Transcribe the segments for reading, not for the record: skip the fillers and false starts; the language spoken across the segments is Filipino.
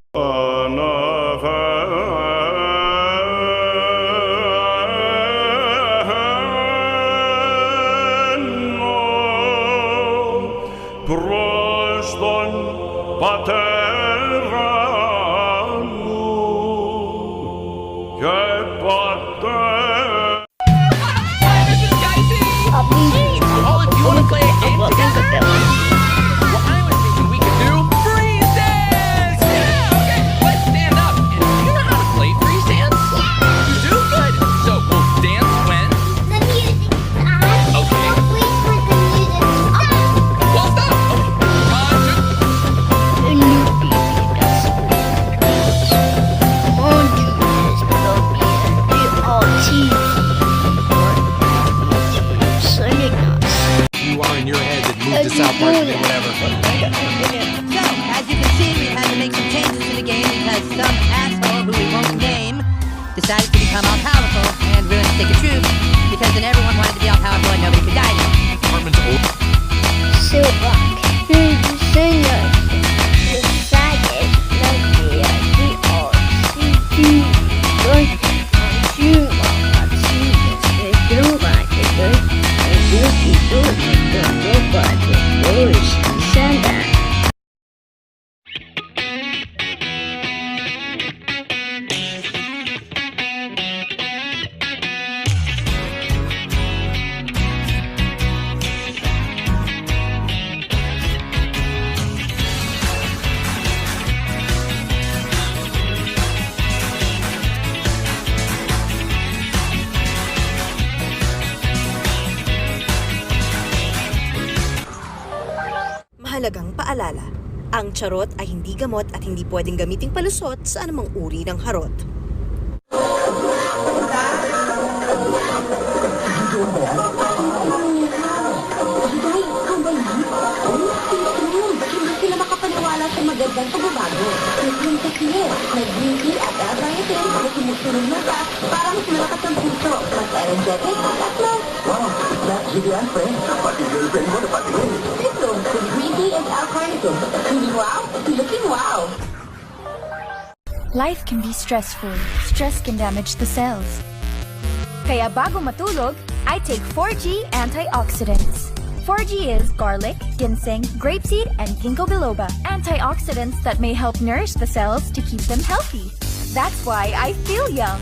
Proston paterano che pater. Oh, do you want to play a game together? Well, I was thinking we could do freeze dance! Yeah, okay, let's stand up. And do you know how to play freeze dance? You do? Good. So we'll dance when? The music stops. Okay. Don't wait for the music to stop. Well, stop! Okay. The new baby does won't do this, but be all TV. Sonic us. You are in your head that moved to South Park and whatever. So, as you can see, we've had to make some changes to the game because some asshole who we won't name decided to become all powerful and ruin the stick of truth because then everyone wanted to be all powerful and nobody could guide them. Department's old. Silver, the singer, decided that we all see good and you want to see this. They do want to do it. They do it. They do it. Santa. Mahalagang paalala, ang charot ay hindi gamot at hindi pwedeng gamiting palusot sa anumang uri ng harot. Hindi sila makapaniwala sa magandang pagbabago. Yung kasi nag-green tea at biotin ako sumusunod na ka para mas malakas ang puso, mas energetic at mas... Wow, that's really unfair. Pati girlfriend mo na pati rin. Ito, with green tea and L-carnitine. Hindi wow, looking wow. Life can be stressful. Stress can damage the cells. Kaya bago matulog, I take 4G antioxidants. 4G is garlic, ginseng, grapeseed, and ginkgo biloba. Antioxidants that may help nourish the cells to keep them healthy. That's why I feel young.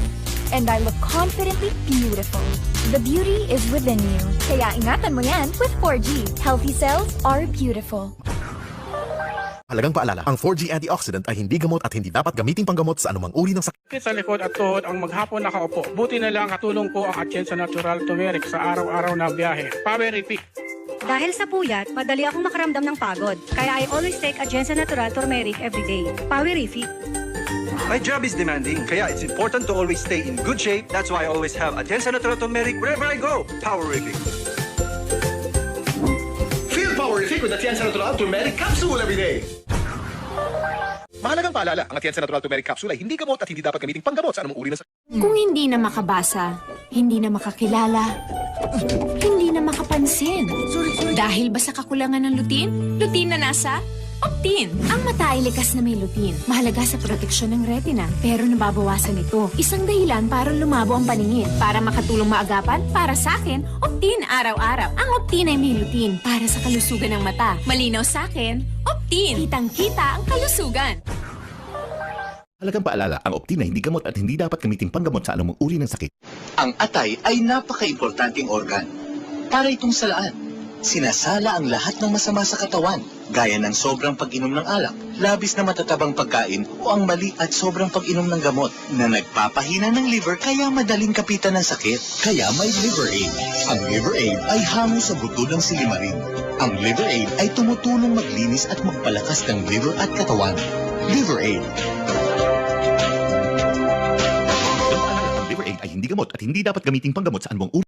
And I look confidently beautiful. The beauty is within you. Kaya ingatan mo yan with 4G. Healthy cells are beautiful. Halagang paalala, ang 4G antioxidant ay hindi gamot at hindi dapat gamiting panggamot sa anumang uri ng sakit. Sakit sa likod at tuhod ang maghapon nakaupo. Buti na lang katulong po ang Atienza Natural Turmeric sa araw-araw na biyahe. Paberific. Dahil sa puyat, madali akong makaramdam ng pagod. Kaya I always take Atienza Natural Turmeric every day. Paberific. My job is demanding, kaya it's important to always stay in good shape. That's why I always have Atienza Natural Turmeric wherever I go. Powerific. Feel Powerific with Atienza Natural Turmeric Capsule every day. Mahalagang paalala, ang Atienza Natural Turmeric Capsule ay hindi gamot at hindi dapat gamiting panggamot sa anumang uri ng sakit. Kung hindi na makabasa, hindi na makakilala, hindi na makapansin. Dahil ba sa kakulangan ng lutein? Lutein na nasa Optin. Ang mata ay likas na may lutein. Mahalaga sa proteksyon ng retina, pero nababawasan ito. Isang dahilan para lumabo ang paningin. Para makatulong maagapan, para sa akin, Optin araw-araw. Ang Optin ay may lutein para sa kalusugan ng mata. Malinaw sa akin, Optin. Kitang-kita ang kalusugan. Halagang paalala, ang Optin ay hindi gamot at hindi dapat gamiting panggamot sa anumang uri ng sakit. Ang atay ay napaka-importanting organ. Para itong salaan. Sinasala ang lahat ng masama sa katawan, gaya ng sobrang pag-inom ng alak, labis na matatabang pagkain o ang mali at sobrang pag-inom ng gamot na nagpapahina ng liver kaya madaling kapitan ng sakit. Kaya may Liver Aid. Ang Liver Aid ay hango sa buto ng silimarin. Ang Liver Aid ay tumutulong maglinis at magpalakas ng liver at katawan. Liver Aid. Ang Liver Aid ay hindi gamot at hindi dapat gamiting panggamot sa anumang uri.